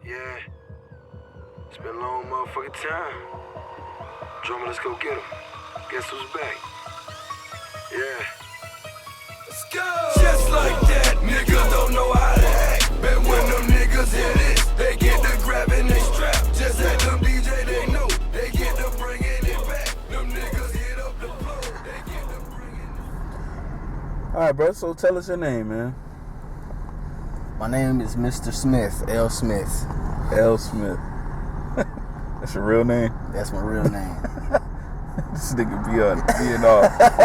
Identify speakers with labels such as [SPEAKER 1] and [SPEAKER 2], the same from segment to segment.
[SPEAKER 1] Yeah, it's been a long motherfucking time. Drummer, let's go get him. Guess who's back? Yeah. Let's go! Just like that, niggas don't know how to act. Bet when them niggas hear this, they get to grabbing they strap. Just like them DJ, they know. They get to bringing it back. Them niggas hit up the floor. They get to bringing it.
[SPEAKER 2] Alright, bro, so tell us your name, man.
[SPEAKER 3] My name is Mr. Smith, L. Smith.
[SPEAKER 2] L. Smith. That's your real name?
[SPEAKER 3] That's my real name.
[SPEAKER 2] This nigga be in all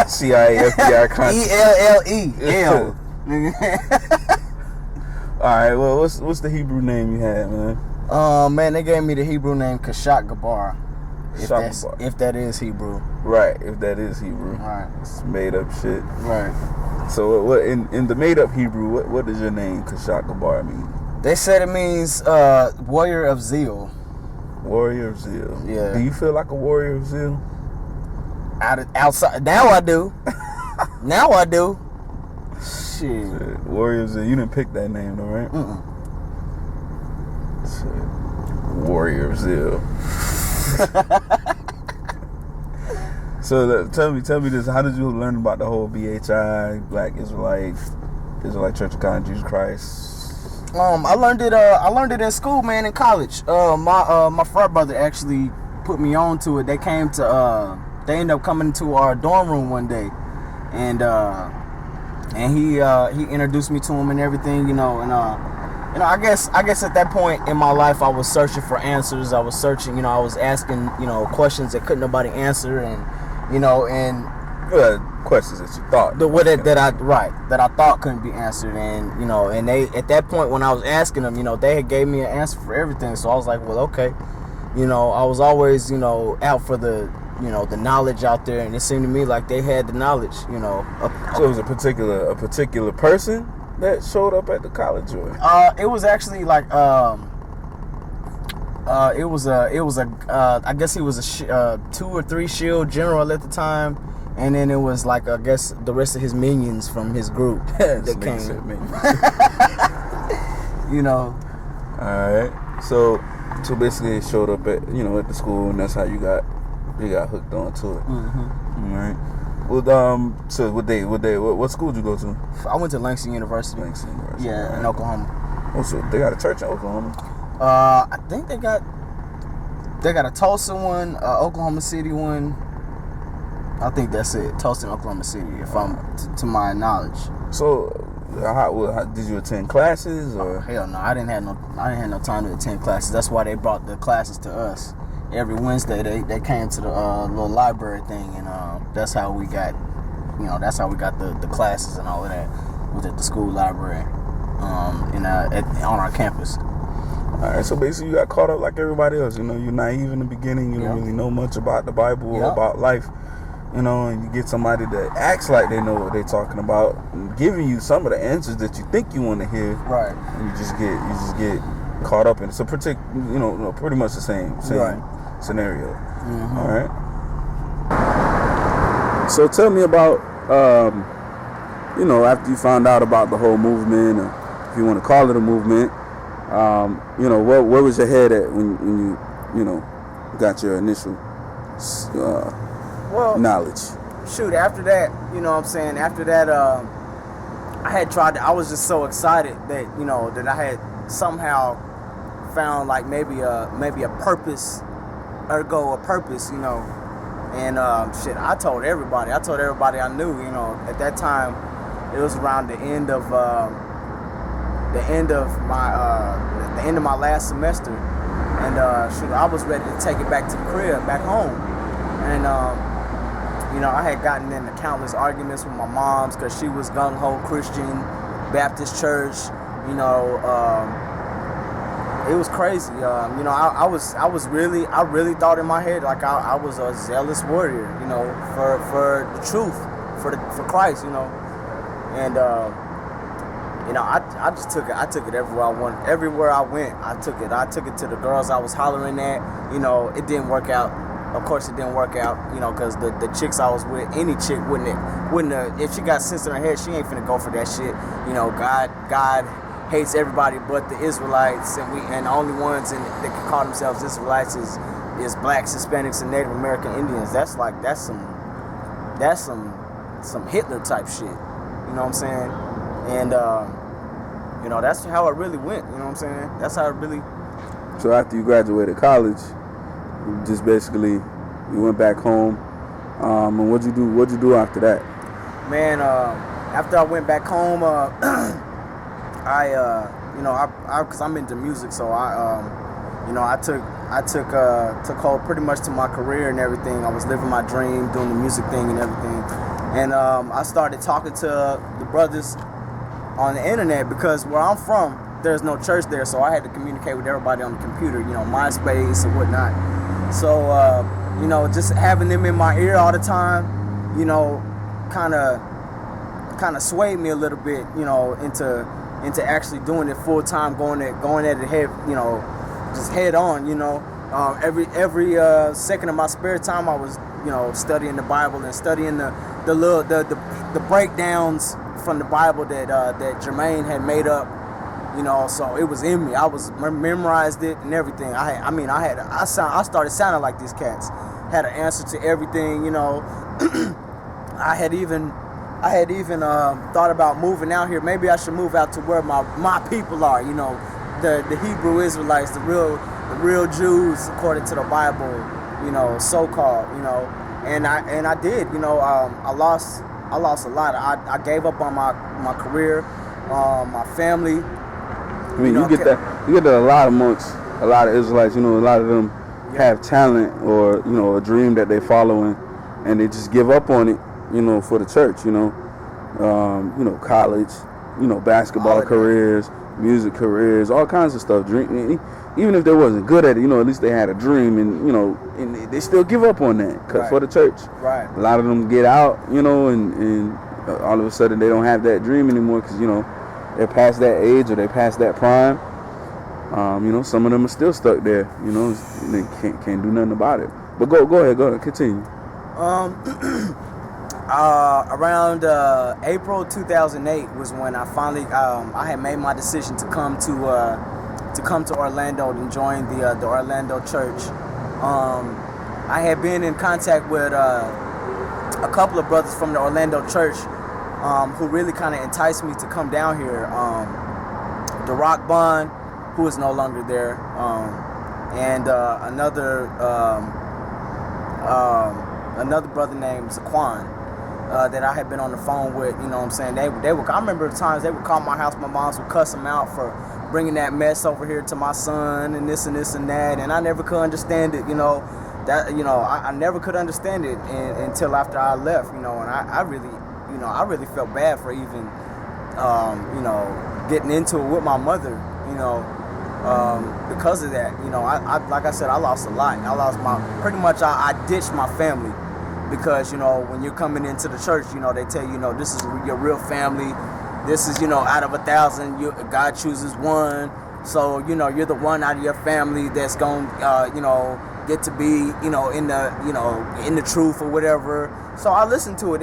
[SPEAKER 2] CIA, FBI content.
[SPEAKER 3] E-L-L-E. L.
[SPEAKER 2] Alright, well, what's the Hebrew name you had, man?
[SPEAKER 3] Man, they gave me the Hebrew name Chaashaq Gabar.
[SPEAKER 2] Gabar.
[SPEAKER 3] If that is Hebrew.
[SPEAKER 2] Right, if that is Hebrew.
[SPEAKER 3] Right.
[SPEAKER 2] It's made up shit.
[SPEAKER 3] Right.
[SPEAKER 2] So what in the made up Hebrew, what does your name Chaashaq Gabar mean?
[SPEAKER 3] They said it means warrior of zeal.
[SPEAKER 2] Warrior of zeal.
[SPEAKER 3] Yeah.
[SPEAKER 2] Do you feel like a warrior of zeal?
[SPEAKER 3] Outside. Now I do. Now I do. Shit.
[SPEAKER 2] Warrior of zeal. You didn't pick that name though, right? Shit. Warrior of zeal. So tell me this. How did you learn about the whole BHI, Black Israelite Church of God in Jesus Christ?
[SPEAKER 3] I learned it in school, man, in college. My frat brother actually put me on to it. They ended up coming to our dorm room one day, and he introduced me to him and everything, you know. And I guess at that point in my life, I was searching for answers. I was searching, you know, I was asking, you know, questions that couldn't nobody answer, and you know, and
[SPEAKER 2] questions that you thought
[SPEAKER 3] that I thought couldn't be answered, and you know, and they at that point when I was asking them, you know, they had gave me an answer for everything. So I was like, well, okay, you know, I was always, you know, out for the, you know, the knowledge out there, and it seemed to me like they had the knowledge, you know.
[SPEAKER 2] So it was a particular person that showed up at the college, or?
[SPEAKER 3] It was actually like I guess he was a 2 or 3 shield general at the time, and then it was like, I guess, the rest of his minions from his group that came. You know.
[SPEAKER 2] All right. So basically, it showed up at the school, and that's how you got hooked onto it.
[SPEAKER 3] Mm-hmm.
[SPEAKER 2] All right. Well, so what school did you go to?
[SPEAKER 3] I went to Langston University. Yeah,
[SPEAKER 2] right.
[SPEAKER 3] In Oklahoma.
[SPEAKER 2] Oh, so they got a church in Oklahoma?
[SPEAKER 3] I think they got a Tulsa one, Oklahoma City one. I think that's it. Tulsa and Oklahoma City, if I'm to my knowledge.
[SPEAKER 2] So, how did you attend classes, or?
[SPEAKER 3] Oh, hell no, I didn't have no time to attend classes. That's why they brought the classes to us. Every Wednesday they came to the little library thing, and that's how we got the classes and all of that. Was at the school library, on our campus.
[SPEAKER 2] All right, so basically you got caught up like everybody else. You know, you're naive in the beginning. You don't really know much about the Bible or about life. You know, and you get somebody that acts like they know what they're talking about, and giving you some of the answers that you think you want to hear.
[SPEAKER 3] Right.
[SPEAKER 2] And you just get caught up in it. So pretty much the same scenario.
[SPEAKER 3] Mm-hmm.
[SPEAKER 2] All right. So tell me about after you found out about the whole movement, or if you want to call it a movement. Where was your head at when you got your initial knowledge?
[SPEAKER 3] Shoot, after that, you know what I'm saying, after that, I was just so excited that, you know, that I had somehow found like maybe a purpose, you know, and I told everybody I knew, you know. At that time, it was around the end of my last semester, and I was ready to take it back to the crib, back home, and I had gotten into countless arguments with my mom's because she was gung-ho Christian, Baptist church, you know. It was crazy, I really thought in my head like I was a zealous warrior, you know, for the truth, for Christ, you know, and I just took it. I took it everywhere I wanted. Everywhere I went, I took it. I took it to the girls I was hollering at. You know, it didn't work out. Of course, it didn't work out. You know, because the chicks I was with, any chick wouldn't have, if she got sense in her head, she ain't finna go for that shit. You know, God hates everybody but the Israelites, and the only ones that can call themselves Israelites is blacks, Hispanics, and Native American Indians. That's some Hitler type shit. You know what I'm saying? And that's how it really went. You know what I'm saying? That's how it really.
[SPEAKER 2] So after you graduated college, you just basically you went back home. And what'd you do after that? Man,
[SPEAKER 3] after I went back home, because I'm into music, so I took hold pretty much to my career and everything. I was living my dream, doing the music thing and everything, and I started talking to the brothers on the internet because where I'm from, there's no church there, so I had to communicate with everybody on the computer, MySpace and whatnot. So just having them in my ear all the time, kind of swayed me a little bit, into actually doing it full time, going at it head, just head on. Every second of my spare time, I was studying the Bible and studying the breakdowns from the Bible that Jermaine had made up. So it was in me. I was memorized it and everything. I started sounding like these cats. Had an answer to everything. I had even thought about moving out here. Maybe I should move out to where my people are. The Hebrew Israelites, the real Jews according to the Bible. So-called. And I did. I lost a lot. I gave up on my career, my family.
[SPEAKER 2] You get that a lot amongst a lot of Israelites. A lot of them have talent or a dream that they're following, and they just give up on it. For the church. College. Basketball careers, music careers, all kinds of stuff. Even if they wasn't good at it, at least they had a dream, and they still give up on that for the church.
[SPEAKER 3] Right.
[SPEAKER 2] A lot of them get out, and all of a sudden they don't have that dream anymore because they're past that age or they past that prime. Some of them are still stuck there. They can't do nothing about it. But go ahead, continue.
[SPEAKER 3] Around April 2008 was when I finally I had made my decision to come to Orlando and join the Orlando church. I had been in contact with a couple of brothers from the Orlando church who really kind of enticed me to come down here. The Rock Bond, who is no longer there, and another brother named Zaquan. That I had been on the phone with, They would. I remember the times they would call my house. My moms would cuss them out for bringing that mess over here to my son and this and that, and I never could understand it. I never could understand it until after I left. And I really felt bad for even, getting into it with my mother. Because of that. I like I said, I lost a lot. I lost I ditched my family. Because, when you're coming into the church, they tell you, this is your real family. This is, out of 1,000, God chooses one. So, you're the one out of your family that's going to, get to be, in the truth or whatever. So I listened to it.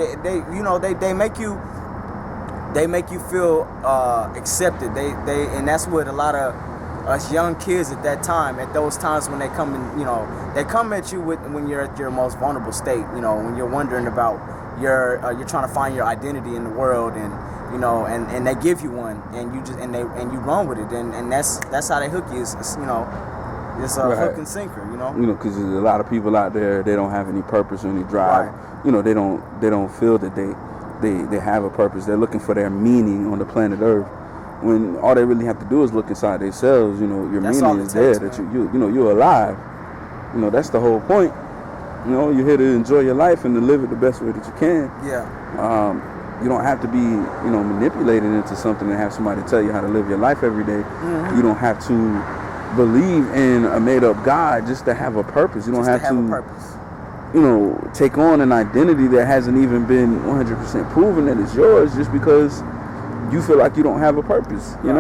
[SPEAKER 3] They make you feel accepted. And that's what a lot of us young kids at that time, at those times when they come in, they come at you when you're at your most vulnerable state, when you're wondering about you're trying to find your identity in the world, and and they give you one, and you run with it, and that's how they hook you. It's hook and sinker,
[SPEAKER 2] because there's a lot of people out there, they don't have any purpose or any drive. Right. They don't feel that they have a purpose. They're looking for their meaning on the planet Earth. When all they really have to do is look inside themselves, your meaning is there, that you're alive. That's the whole point. You're here to enjoy your life and to live it the best way that you can.
[SPEAKER 3] Yeah.
[SPEAKER 2] You don't have to be, manipulated into something and have somebody tell you how to live your life every day. Mm-hmm. You don't have to believe in a made-up God just to have a purpose. You don't have to take on an identity that hasn't even been 100% proven that it's yours just because you feel like you don't have a purpose. You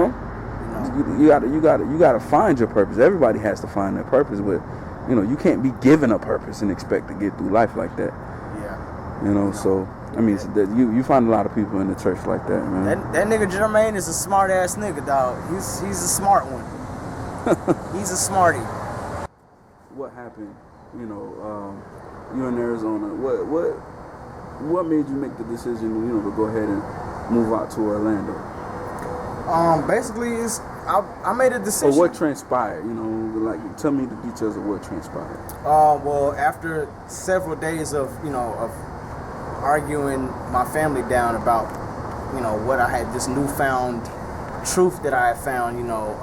[SPEAKER 2] gotta find your purpose. Everybody has to find their purpose, but you can't be given a purpose and expect to get through life like that.
[SPEAKER 3] Yeah.
[SPEAKER 2] So I mean, you find a lot of people in the church like that, man.
[SPEAKER 3] That nigga Jermaine is a smart ass nigga, dog. He's a smart one. He's a smarty.
[SPEAKER 2] What happened? You know, you're in Arizona. What made you make the decision, you know, to go ahead and move out to Orlando?
[SPEAKER 3] Basically, I made a decision.
[SPEAKER 2] So what transpired? You know, like tell me the details of what transpired.
[SPEAKER 3] Well, after several days of arguing my family down about, you know, what I had, this newfound truth that I had found, you know,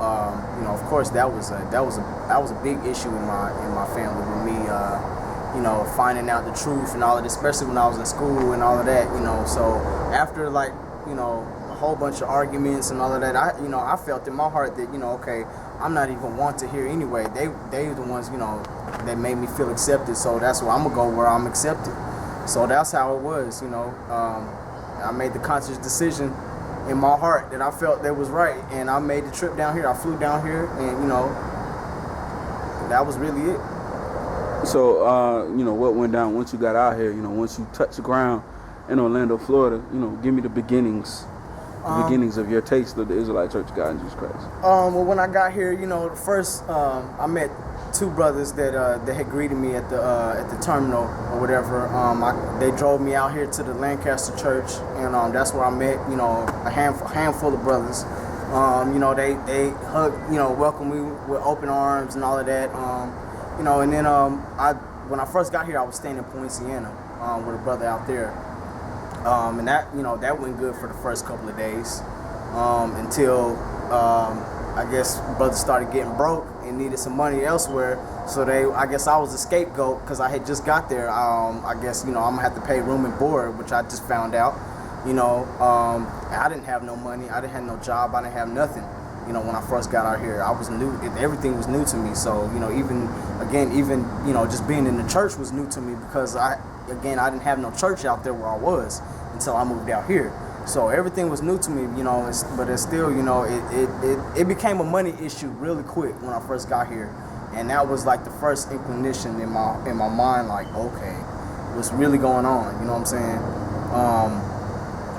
[SPEAKER 3] of course that was a big issue in my family with me, you know, finding out the truth and all of this, especially when I was in school and all of that, you know. So after, like, you know, a whole bunch of arguments and all of that, I felt in my heart that, you know, okay, I'm not even want to hear anyway. They the ones, you know, that made me feel accepted. So that's where I'm gonna go, where I'm accepted. So that's how it was, you know. I made the conscious decision in my heart that I felt that was right, and I made the trip down here. I flew down here, and, you know, that was really it.
[SPEAKER 2] So, you know, what went down once you got out here? You know, once you touched the ground in Orlando, Florida. You know, give me the beginnings of your taste of the Israelite Church of God in Jesus Christ.
[SPEAKER 3] Well, when I got here, you know, first I met two brothers that had greeted me at the terminal or whatever. They drove me out here to the Lancaster Church, and that's where I met, you know, a handful of brothers. You know, they hugged, you know, welcomed me with open arms and all of that. You know, and then when I first got here, I was staying in Point Siena with a brother out there, and that, you know, that went good for the first couple of days until I guess brothers started getting broke and needed some money elsewhere. So I guess I was a scapegoat because I had just got there. I guess, you know, I'm gonna have to pay room and board, which I just found out. You know, I didn't have no money. I didn't have no job. I didn't have nothing. You know, when I first got out here, I was new. Everything was new to me. So, you know, even you know, just being in the church was new to me because I didn't have no church out there where I was until I moved out here. So everything was new to me, you know, but it's still, you know, it became a money issue really quick when I first got here. And that was like the first inclination in my mind, like, okay, what's really going on? You know what I'm saying?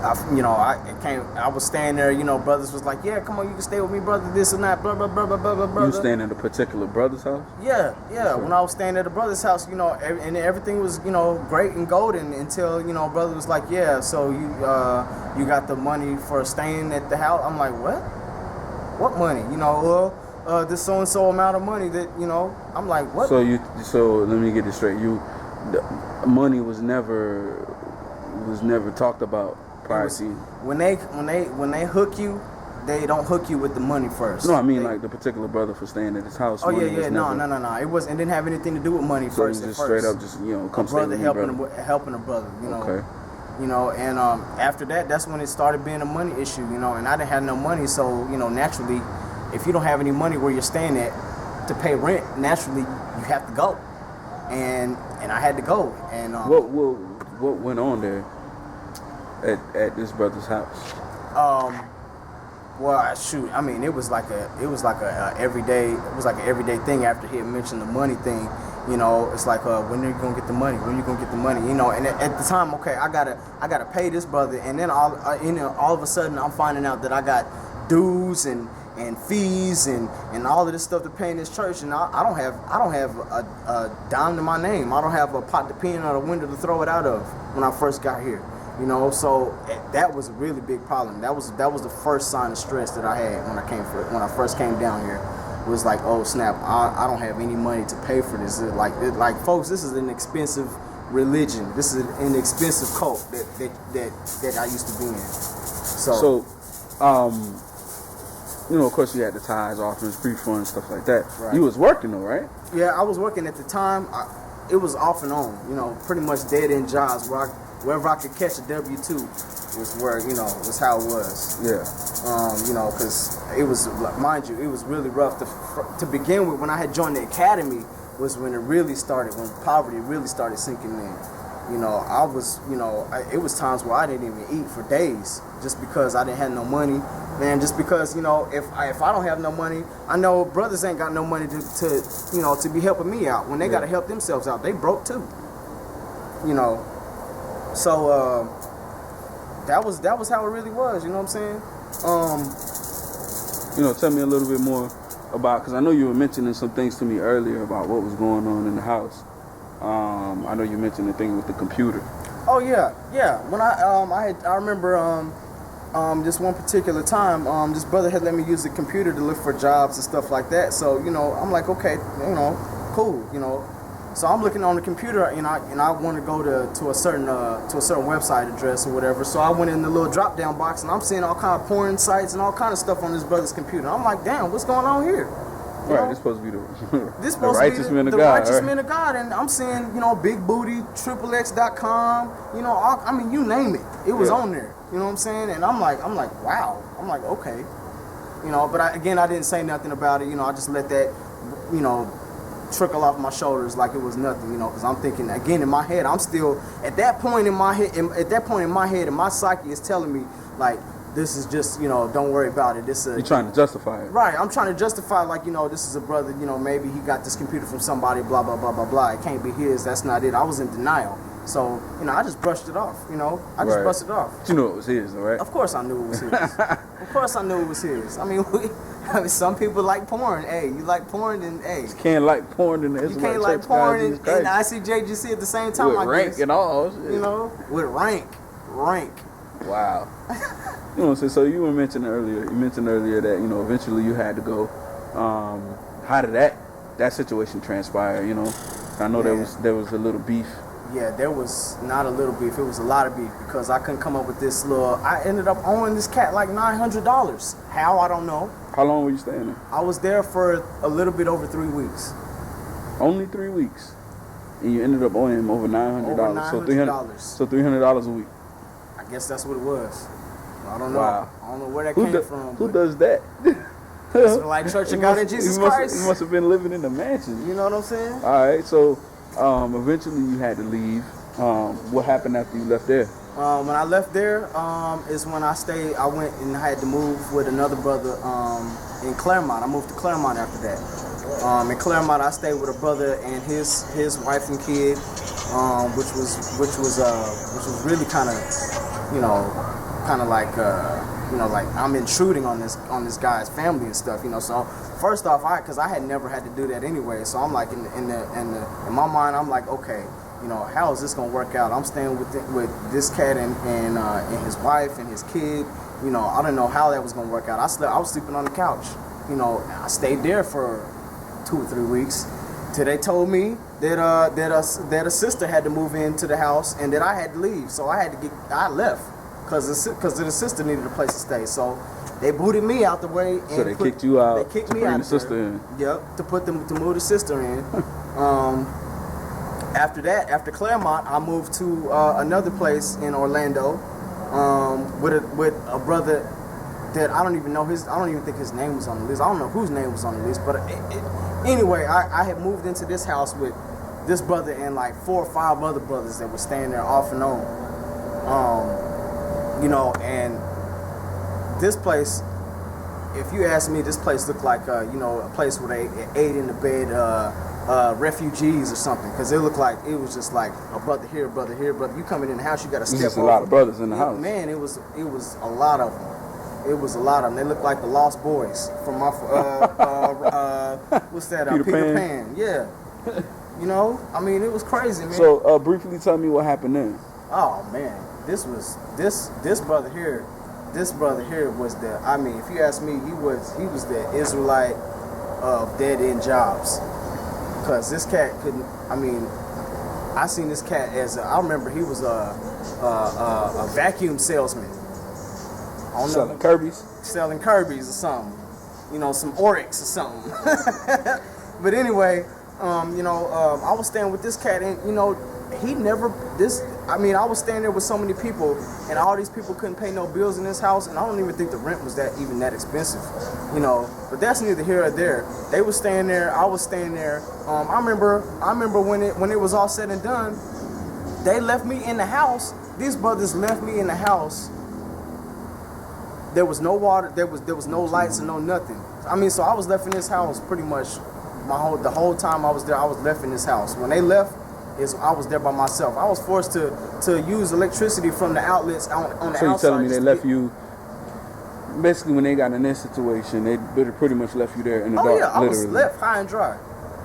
[SPEAKER 3] I was staying there, you know, brothers was like, yeah, come on, you can stay with me, brother, this and that, blah, blah, blah, blah, blah, blah.
[SPEAKER 2] You was staying at a particular brother's house?
[SPEAKER 3] Yeah. Sure. When I was staying at the brother's house, you know, and everything was, you know, great and golden until, you know, brother was like, yeah, so you got the money for staying at the house? I'm like, what? What money? You know, well, this so-and-so amount of money that, you know, I'm like, what?
[SPEAKER 2] So let me get this straight. The money was never talked about.
[SPEAKER 3] When they hook you, they don't hook you with the money first.
[SPEAKER 2] No, I mean like the particular brother for staying at his house.
[SPEAKER 3] Oh yeah. No. It didn't have anything to do with money first.
[SPEAKER 2] So just straight up, just, you know, come stay with me,
[SPEAKER 3] helping a brother. You know.
[SPEAKER 2] Okay.
[SPEAKER 3] You know, and after that, that's when it started being a money issue. You know, and I didn't have no money, so, you know, naturally, if you don't have any money where you're staying at to pay rent, naturally you have to go, and I had to go. And
[SPEAKER 2] what went on there at this brother's house?
[SPEAKER 3] Well, shoot, I mean, it was like a everyday thing after he had mentioned the money thing. You know, it's like, when are you gonna get the money? When are you gonna get the money? You know, and at the time, okay, I gotta pay this brother, and then all of a sudden I'm finding out that I got dues and fees and all of this stuff to pay in this church, and I don't have a dime to my name. I don't have a pot to pee in or a window to throw it out of when I first got here. You know, so that was a really big problem. That was the first sign of stress that I had when I first came down here. It was like, oh snap, I don't have any money to pay for this. Like folks, this is an expensive religion. This is an expensive cult that I used to be in. So
[SPEAKER 2] you know, of course you had the tithes, offerings, pre-fund, stuff like that.
[SPEAKER 3] Right.
[SPEAKER 2] You was working though, right?
[SPEAKER 3] Yeah, I was working at the time. It was off and on, you know, pretty much dead-end jobs wherever I could catch a W-2 was where, you know, was how it was.
[SPEAKER 2] Yeah.
[SPEAKER 3] You know, because it was, mind you, it was really rough to begin with. When I had joined the academy was when it really started, when poverty really started sinking in. You know, it was times where I didn't even eat for days just because I didn't have no money. Man, just because, you know, if I don't have no money, I know brothers ain't got no money to be helping me out. When they got to help themselves out, they broke too. You know. So that was how it really was. You know what I'm saying?
[SPEAKER 2] Tell me a little bit more about, because I know you were mentioning some things to me earlier about what was going on in the house. I know you mentioned the thing with the computer.
[SPEAKER 3] Oh yeah. When I remember this one particular time, this brother had let me use the computer to look for jobs and stuff like that. So I'm like, okay, cool, So I'm looking on the computer, and I want to go to a certain website address or whatever. So I went in the little drop down box, and I'm seeing all kind of porn sites and all kind of stuff on this brother's computer. I'm like, damn, what's going on here?
[SPEAKER 2] Right, this supposed to be the
[SPEAKER 3] righteous
[SPEAKER 2] man of
[SPEAKER 3] the
[SPEAKER 2] God.
[SPEAKER 3] Righteous men of God, and I'm seeing big booty, XXX.com, I mean, you name it, it was on there. You know what I'm saying? And I'm like, wow. I'm like, okay, But I didn't say nothing about it. I just let that, trickle off my shoulders like it was nothing, because I'm thinking, again, in my head, I'm still at that point in my head, and my psyche is telling me, like, this is just, don't worry about it. You're
[SPEAKER 2] trying to justify it.
[SPEAKER 3] Right, I'm trying to justify, like, this is a brother, maybe he got this computer from somebody, blah, blah, blah, blah, blah. It can't be his, that's not it. I was in denial. So, I just brushed it off, I just brushed it off.
[SPEAKER 2] But you knew it was his, though, right?
[SPEAKER 3] Of course I knew it was his. Of course I knew it was his. I mean, some people like porn. Hey, you like porn, then hey.
[SPEAKER 2] You can't like porn in the Israelite
[SPEAKER 3] You can't like porn in ICGJC at the same time.
[SPEAKER 2] With rank
[SPEAKER 3] guess.
[SPEAKER 2] And all. Shit.
[SPEAKER 3] With rank.
[SPEAKER 2] Wow. You know what I'm saying? So you mentioned earlier that, eventually you had to go. How did that situation transpire, I know there was a little beef.
[SPEAKER 3] Yeah, there was not a little beef. It was a lot of beef because I couldn't come up with this little. I ended up owing this cat like $900. How? I don't know.
[SPEAKER 2] How long were you staying there?
[SPEAKER 3] I was there for a little bit over 3 weeks.
[SPEAKER 2] Only 3 weeks, and you ended up owing him over $900.
[SPEAKER 3] Over $900.
[SPEAKER 2] So $300 a week.
[SPEAKER 3] I guess that's what it was. I don't know.
[SPEAKER 2] Wow.
[SPEAKER 3] I don't know where that came from.
[SPEAKER 2] Who does that?
[SPEAKER 3] Israelite Church of God in Jesus Christ.
[SPEAKER 2] You must have been living in the mansion.
[SPEAKER 3] You know what I'm saying?
[SPEAKER 2] All right, so. Eventually you had to leave. What happened after you left there?
[SPEAKER 3] When I left there, is when I went and I had to move with another brother in Claremont. I moved to Claremont after that. In Claremont, I stayed with a brother and his wife and kid, which was really kind of like like I'm intruding on this guy's family and stuff, So first off, because I had never had to do that anyway, so I'm like in my mind, I'm like, okay, how is this gonna work out? I'm staying with this cat and his wife and his kid. I don't know how that was gonna work out. I was sleeping on the couch. I stayed there for 2 or 3 weeks till they told me that a sister had to move into the house and that I had to leave. So I left. Because the sister needed a place to stay, so they booted me out the way. And
[SPEAKER 2] so they kicked you out.
[SPEAKER 3] They kicked me out.
[SPEAKER 2] The sister in.
[SPEAKER 3] Yep, to move the sister in. After that, after Claremont, I moved to another place in Orlando with a brother that I don't even think his name was on the list. I don't know whose name was on the list, but anyway, I had moved into this house with this brother and like 4 or 5 other brothers that were staying there off and on. And this place, if you ask me, this place looked like, a place where they ate in the bed refugees or something. Because it looked like, it was just like a brother here, brother here, brother. You coming in the house, you got to step over.
[SPEAKER 2] There's a lot of brothers in the house.
[SPEAKER 3] Man, it was a lot of them. It was a lot of them. They looked like the Lost Boys from my, what's that? Peter Pan. Yeah. I mean, it was crazy, man.
[SPEAKER 2] So, briefly tell me what happened then.
[SPEAKER 3] Oh, man. This brother here was if you ask me, he was the Israelite of dead end jobs. Cause this cat couldn't, I seen this cat I remember he was a vacuum salesman.
[SPEAKER 2] Selling Kirby's?
[SPEAKER 3] Selling Kirby's or something. Some Oryx or something. But anyway, I was staying with this cat and, I was staying there with so many people, and all these people couldn't pay no bills in this house, and I don't even think the rent was that expensive, But that's neither here or there. They were staying there, I was staying there. I remember when it was all said and done, they left me in the house. These brothers left me in the house. There was no water, there was no lights and no nothing. So I was left in this house pretty much the whole time I was there. I was left in this house. When they left, I was there by myself. I was forced to use electricity from the outlets on the outside.
[SPEAKER 2] So you telling me they left you, basically when they got in this situation, they pretty much left you there in the dark,
[SPEAKER 3] I
[SPEAKER 2] literally.
[SPEAKER 3] was left high and dry.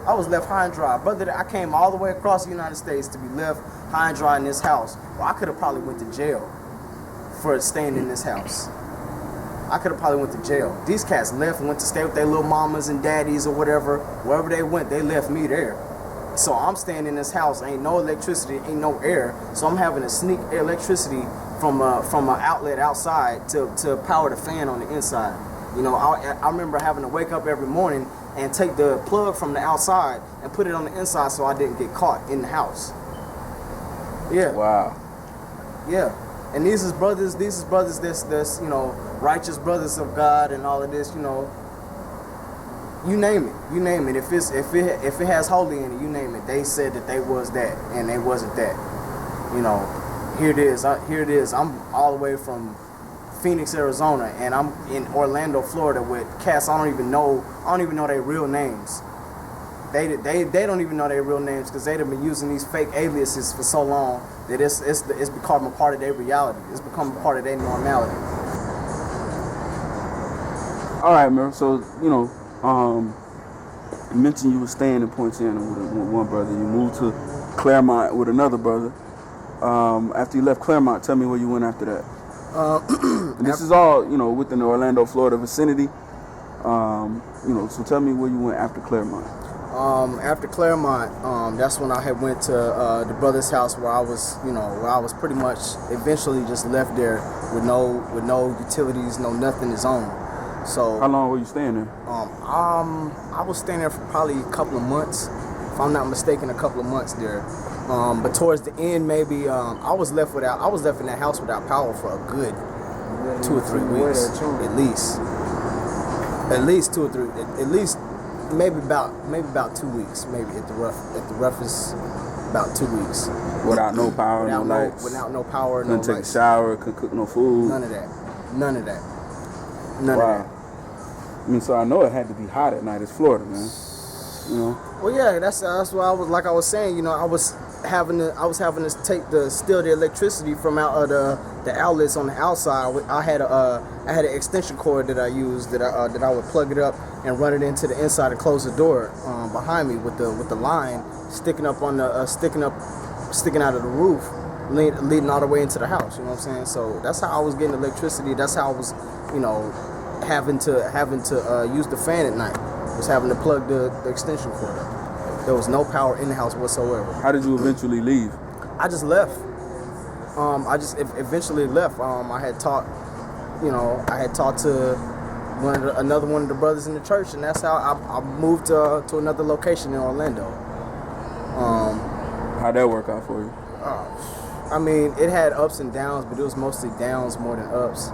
[SPEAKER 3] I was left high and dry. Brother, I came all the way across the United States to be left high and dry in this house. Well, I could have probably went to jail for staying in this house. I could have probably went to jail. These cats left and went to stay with their little mamas and daddies or whatever. Wherever they went, they left me there. So I'm staying in this house. Ain't no electricity, ain't no air. So I'm having to sneak electricity from an outlet outside to power the fan on the inside. You know, I remember having to wake up every morning and take the plug from the outside and put it on the inside so I didn't get caught in the house. Yeah.
[SPEAKER 2] Wow.
[SPEAKER 3] Yeah. And these is brothers that's, you know, righteous brothers of God and all of this, you know. You name it. If it has holy in it, you name it. They said that they was that and they wasn't that. You know, here it is. I'm all the way from Phoenix, Arizona, and I'm in Orlando, Florida with cats I don't even know their real names. They don't even know their real names because they've been using these fake aliases for so long that it's become a part of their reality. It's become a part of their normality.
[SPEAKER 2] All right, man. So, you know, you mentioned you were staying in Poinciana with one brother. You moved to Claremont with another brother. After you left Claremont, tell me where you went after that. And this is all, you know, within the Orlando, Florida vicinity. You know, so tell me where you went after Claremont.
[SPEAKER 3] After Claremont, that's when I had went to the brother's house where I was pretty much eventually just left there with no utilities, no nothing is on. So
[SPEAKER 2] how long were you staying there?
[SPEAKER 3] I was staying there for probably a couple of months, if I'm not mistaken, a couple of months there. But towards the end, maybe I was left in that house without power for a good 2 or 3 weeks, at least 2 or 3, at least maybe about 2 weeks, maybe at the roughest, about 2 weeks.
[SPEAKER 2] Without no power,
[SPEAKER 3] without
[SPEAKER 2] no lights.
[SPEAKER 3] Without no power,
[SPEAKER 2] couldn't
[SPEAKER 3] no
[SPEAKER 2] take
[SPEAKER 3] lights.
[SPEAKER 2] a shower, couldn't cook no food.
[SPEAKER 3] None of that.
[SPEAKER 2] Wow. I mean, so I know it had to be hot at night. It's Florida, man. You know.
[SPEAKER 3] Well, yeah, that's why I was saying, you know, I was having to steal the electricity from out of the outlets on the outside. I had an extension cord that I used that I would plug it up and run it into the inside and close the door behind me with the line sticking up on the sticking out of the roof, leading all the way into the house. You know what I'm saying? So that's how I was getting electricity. That's how I was, you know, having to use the fan at night. Was having to plug the extension cord up. There was no power in the house whatsoever.
[SPEAKER 2] How did you eventually leave?
[SPEAKER 3] I just left. I just eventually left. I had talked to another one of the brothers in the church, and that's how I moved to another location in Orlando.
[SPEAKER 2] How'd that work out for you?
[SPEAKER 3] I mean, it had ups and downs, but it was mostly downs more than ups.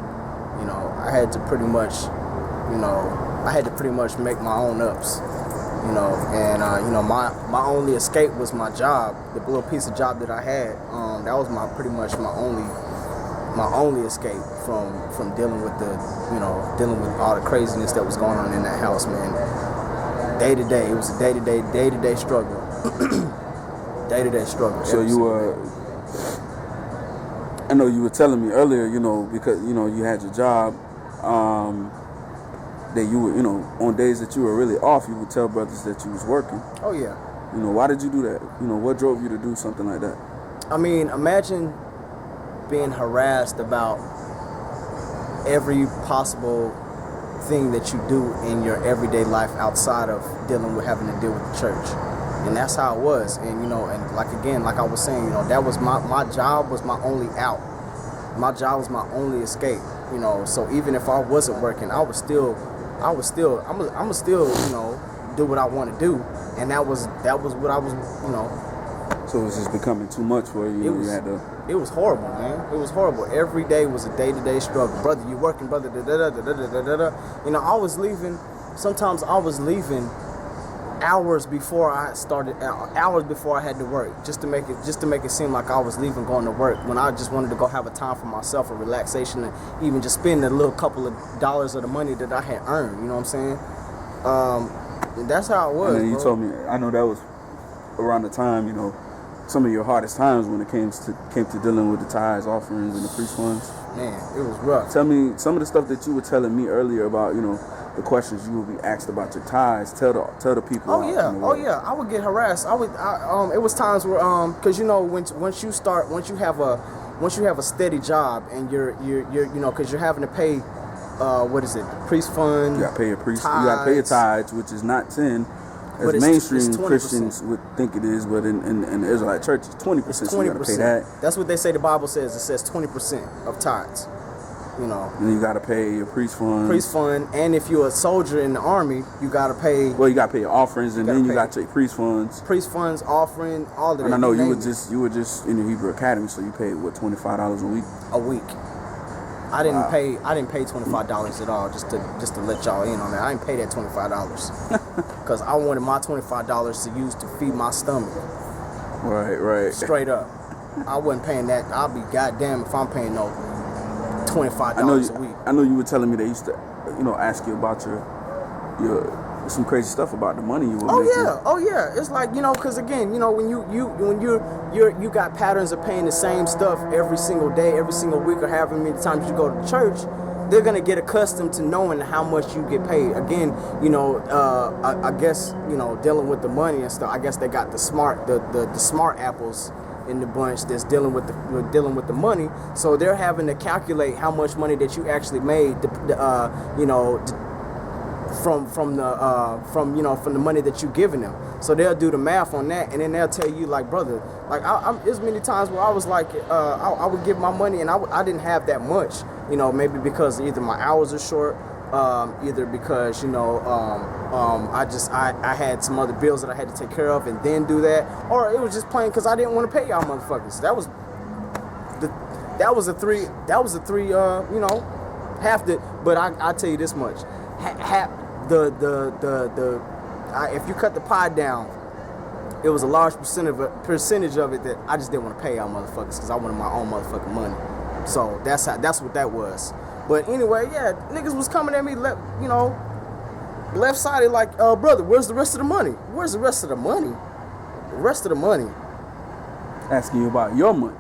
[SPEAKER 3] You know, I had to pretty much make my own ups. You know, and my only escape was my job, the little piece of job that I had. That was pretty much my only escape from dealing with all the craziness that was going on in that house, man. Day to day, it was a day to day struggle. Day to day struggle.
[SPEAKER 2] So you were. I know you were telling me earlier, you know, because you know you had your job. That you were, you know, on days that you were really off, you would tell brothers that you was working.
[SPEAKER 3] Oh yeah.
[SPEAKER 2] You know, why did you do that? You know, what drove you to do something like that?
[SPEAKER 3] I mean, imagine being harassed about every possible thing that you do in your everyday life outside of having to deal with the church. And that's how it was. And you know, and like I was saying, you know, that was my job was my only out. My job was my only escape. You know, so even if I wasn't working, I'ma still, you know, do what I want to do, and that was what I was, you know.
[SPEAKER 2] So it was just becoming too much for you.
[SPEAKER 3] It was horrible, man. It was horrible. Every day was a day-to-day struggle. Brother, you working, brother? Da da da da da da da. You know, I was leaving. Sometimes I was leaving hours before I had to work, just to make it seem like I was leaving going to work when I just wanted to go have a time for myself, a relaxation, and even just spend a little couple of dollars of the money that I had earned. You know what I'm saying? That's how it was.
[SPEAKER 2] And then you told me, I know that was around the time, you know, some of your hardest times when it came to dealing with the tithes, offerings, and the priest funds?
[SPEAKER 3] Man, it was rough.
[SPEAKER 2] Tell me some of the stuff that you were telling me earlier about, the questions you would be asked about your tithes. Tell the people.
[SPEAKER 3] Oh yeah. I would get harassed. It was times where because once you have a steady job and you're because you're having to pay what is it, priest fund.
[SPEAKER 2] You got to pay your priest.
[SPEAKER 3] Tithes.
[SPEAKER 2] You got to pay your tithes, which is not 10. As mainstream it's
[SPEAKER 3] Christians
[SPEAKER 2] would think it is, but in the Israelite church, it's 20%. So you got to pay that.
[SPEAKER 3] That's what they say. The Bible says. It says 20% of tithes.
[SPEAKER 2] And you got to pay your priest fund.
[SPEAKER 3] And if you're a soldier in the army, you got to pay.
[SPEAKER 2] Well, you got to pay your offerings, and then you got your priest funds.
[SPEAKER 3] Priest funds, offering, all of that.
[SPEAKER 2] And I know you were just in the Hebrew Academy, so you paid what, $25 a week?
[SPEAKER 3] A week. I didn't pay $25 at all, just to let y'all in on that. I didn't pay that $25 because I wanted my $25 to use to feed my stomach.
[SPEAKER 2] Right.
[SPEAKER 3] Straight up, I wasn't paying that. I'll be goddamn if I'm paying no $25 a week.
[SPEAKER 2] I know you were telling me they used to, ask you about your some crazy stuff about the money you were making.
[SPEAKER 3] Oh yeah. It's like, because again, when you got patterns of paying the same stuff every single day, every single week, or however many times you go to church, they're gonna get accustomed to knowing how much you get paid. Again, I guess dealing with the money and stuff. I guess they got the smart apples in the bunch that's dealing with the money. So they're having to calculate how much money that you actually made. From the money that you giving them. So they'll do the math on that, and then they'll tell you, like, brother, like there's many times where I was like, I would give my money and I didn't have that much, maybe because either my hours are short, either because I had some other bills that I had to take care of and then do that, or it was just plain because I didn't want to pay y'all motherfuckers. That was a three half the. But I tell you this much. If you cut the pie down, it was a large percentage of it that I just didn't want to pay y'all motherfuckers because I wanted my own motherfucking money. So that's what that was. But anyway, yeah, niggas was coming at me, left-sided, like, brother, where's the rest of the money? Where's the rest of the money? The rest of the money.
[SPEAKER 2] Asking you about your money.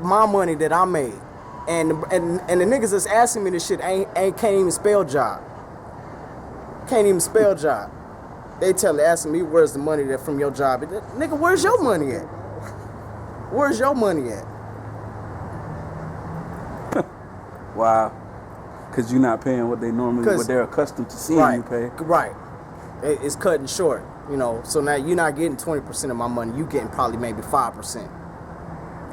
[SPEAKER 3] My money that I made. And the niggas that's asking me this shit can't even spell job. Can't even spell job. They asking me where's the money that from your job. Nigga, where's your money at? Where's your money at?
[SPEAKER 2] Wow. Because you're not paying what they're accustomed to seeing you pay.
[SPEAKER 3] Right. It's cutting short, So now you're not getting 20% of my money. You getting probably maybe 5%.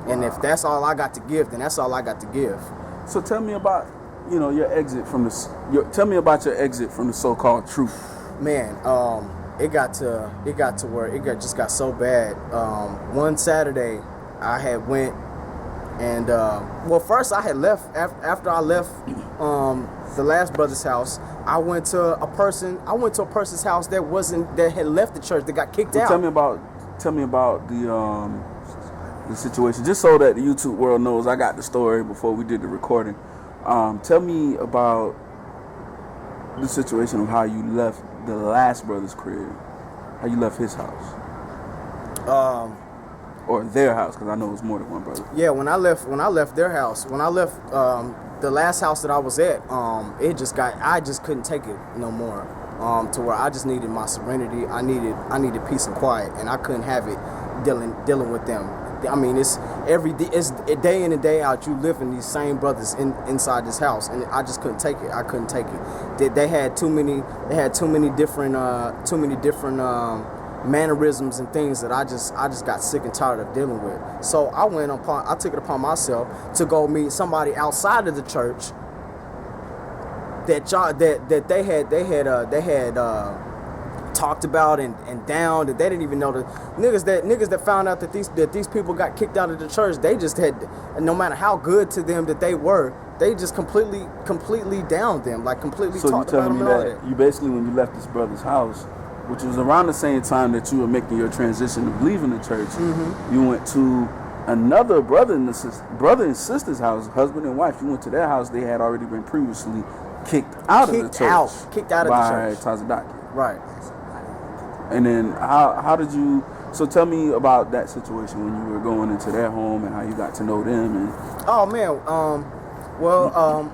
[SPEAKER 3] And if that's all I got to give, then that's all I got to give.
[SPEAKER 2] So tell me about, your exit from tell me about your exit from the so-called truth.
[SPEAKER 3] Man, it got to where it just got so bad. One Saturday, I had went and first I had left after I left the last brother's house. I went to a person's house that had left the church, that got kicked out.
[SPEAKER 2] Tell me about the situation, just so that the YouTube world knows. I got the story before we did the recording. Tell me about the situation of how you left the last brother's crib, how you left his house, or their house, because I know it's more than one brother.
[SPEAKER 3] Yeah, when I left their house, when I left the last house that I was at, I just couldn't take it no more. To where I just needed my serenity. I needed peace and quiet, and I couldn't have it dealing with them. I mean, it's every day, it's day in and day out. You live in these same brothers inside this house, and I just couldn't take it. I couldn't take it. They had too many different mannerisms and things that I just got sick and tired of dealing with. So I took it upon myself to go meet somebody outside of the church that they had talked about and down, that they didn't even know. The niggas that found out that these people got kicked out of the church, they just had, no matter how good to them that they were, they just completely downed them, like completely talked about them. So you telling me that
[SPEAKER 2] you basically, when you left this brother's house, which was around the same time that you were making your transition of leaving the church, you went to another brother and sister's house, husband and wife. You went to their house. They had already been previously kicked out of the church.
[SPEAKER 3] Kicked out of the church.
[SPEAKER 2] By Chaashaq.
[SPEAKER 3] Right.
[SPEAKER 2] And then how did you So tell me about that situation when you were going into their home and how you got to know them. And
[SPEAKER 3] oh man,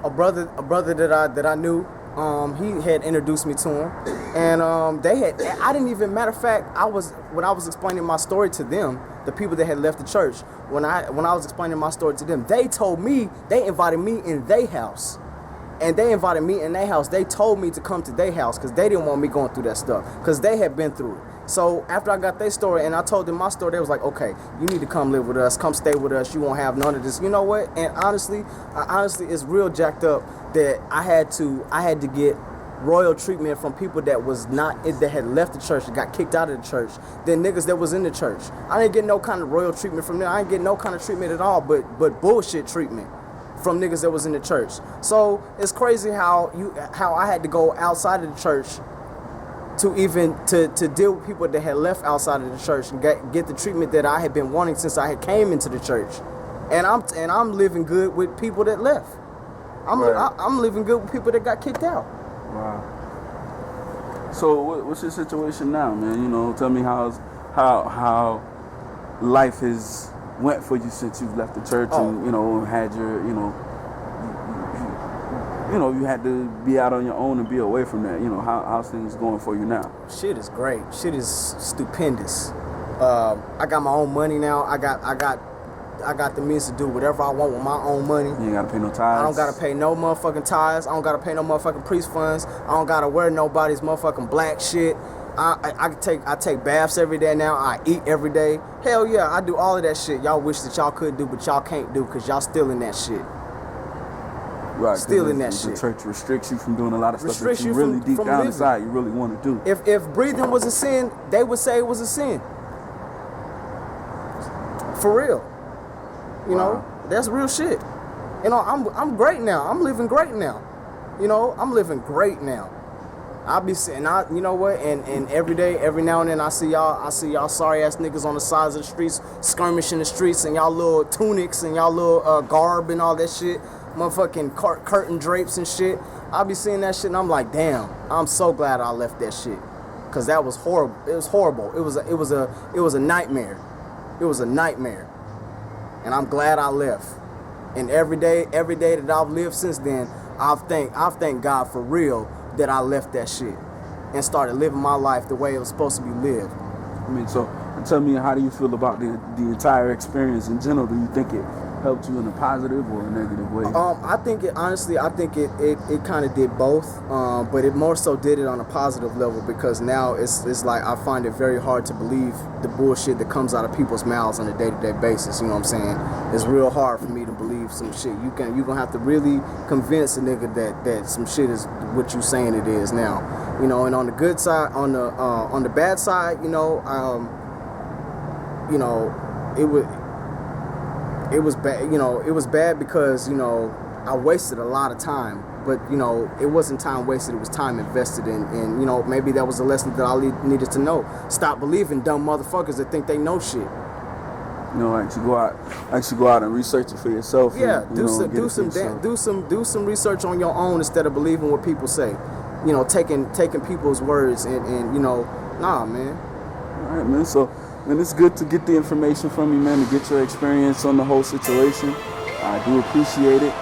[SPEAKER 3] a brother that I knew, he had introduced me to him, and they had. I didn't even. Matter of fact, when I was explaining my story to them, the people that had left the church. When I was explaining my story to them, they told me they invited me in their house. And they invited me in their house. They told me to come to their house because they didn't want me going through that stuff because they had been through it. So after I got their story and I told them my story, they was like, okay, you need to come live with us, come stay with us. You won't have none of this. You know what? And honestly, it's real jacked up that I had to get royal treatment from people that had left the church and got kicked out of the church than niggas that was in the church. I didn't get no kind of royal treatment from them. I didn't get no kind of treatment at all, but bullshit treatment from niggas that was in the church. So it's crazy how I had to go outside of the church to deal with people that had left outside of the church and get the treatment that I had been wanting since I had came into the church. And I'm living good with people that left. I'm living good with people that got kicked out.
[SPEAKER 2] Wow. So what's your situation now, man? You know, tell me how life has went for you since you've left the church and, you know, had your, you had to be out on your own and be away from that. You know, how's things going for you now?
[SPEAKER 3] Shit is great. Shit is stupendous. I got my own money now. I got the means to do whatever I want with my own money.
[SPEAKER 2] You ain't gotta pay no tithes.
[SPEAKER 3] I don't gotta pay no motherfucking tithes. I don't gotta pay no motherfucking priest funds. I don't gotta wear nobody's motherfucking black shit. I take baths every day now. I eat every day. Hell yeah, I do all of that shit y'all wish that y'all could do, but y'all can't do because y'all still in that shit.
[SPEAKER 2] Right,
[SPEAKER 3] still in that shit.
[SPEAKER 2] The church restricts you from doing a lot of stuff that you really deep down inside you really want to do.
[SPEAKER 3] If breathing was a sin, they would say it was a sin. For real. You know, that's real shit. You know, I'm great now. I'm living great now. You know, I'm living great now. I'll be sitting out, you know what, and every day, every now and then I see y'all sorry ass niggas on the sides of the streets, skirmishing the streets, and y'all little tunics and y'all little garb and all that shit, motherfucking curtain drapes and shit. I'll be seeing that shit and I'm like, damn, I'm so glad I left that shit. Cause that was horrible. It was horrible. It was a nightmare. It was a nightmare. And I'm glad I left. And every day that I've lived since then, I've thanked God for real that I left that shit and started living my life the way it was supposed to be lived.
[SPEAKER 2] I mean, so tell me, how do you feel about the entire experience in general? Do you think it helped you in a positive or a negative way?
[SPEAKER 3] I think it kind of did both, but it more so did it on a positive level because now it's like I find it very hard to believe the bullshit that comes out of people's mouths on a day-to-day basis. You know what I'm saying? It's real hard for me to believe some shit. You're gonna have to really convince a nigga that some shit is what you saying it is now. You know, and on the good side, on the bad side, it was bad. It was bad because I wasted a lot of time, but it wasn't time wasted. It was time invested in maybe that was a lesson that I needed to know. Stop believing dumb motherfuckers that think they know shit.
[SPEAKER 2] Actually go out and research it for yourself.
[SPEAKER 3] Yeah, do some research on your own instead of believing what people say. Taking people's words and nah, man.
[SPEAKER 2] All right, man. So, man, it's good to get the information from you, man, to get your experience on the whole situation. I do appreciate it.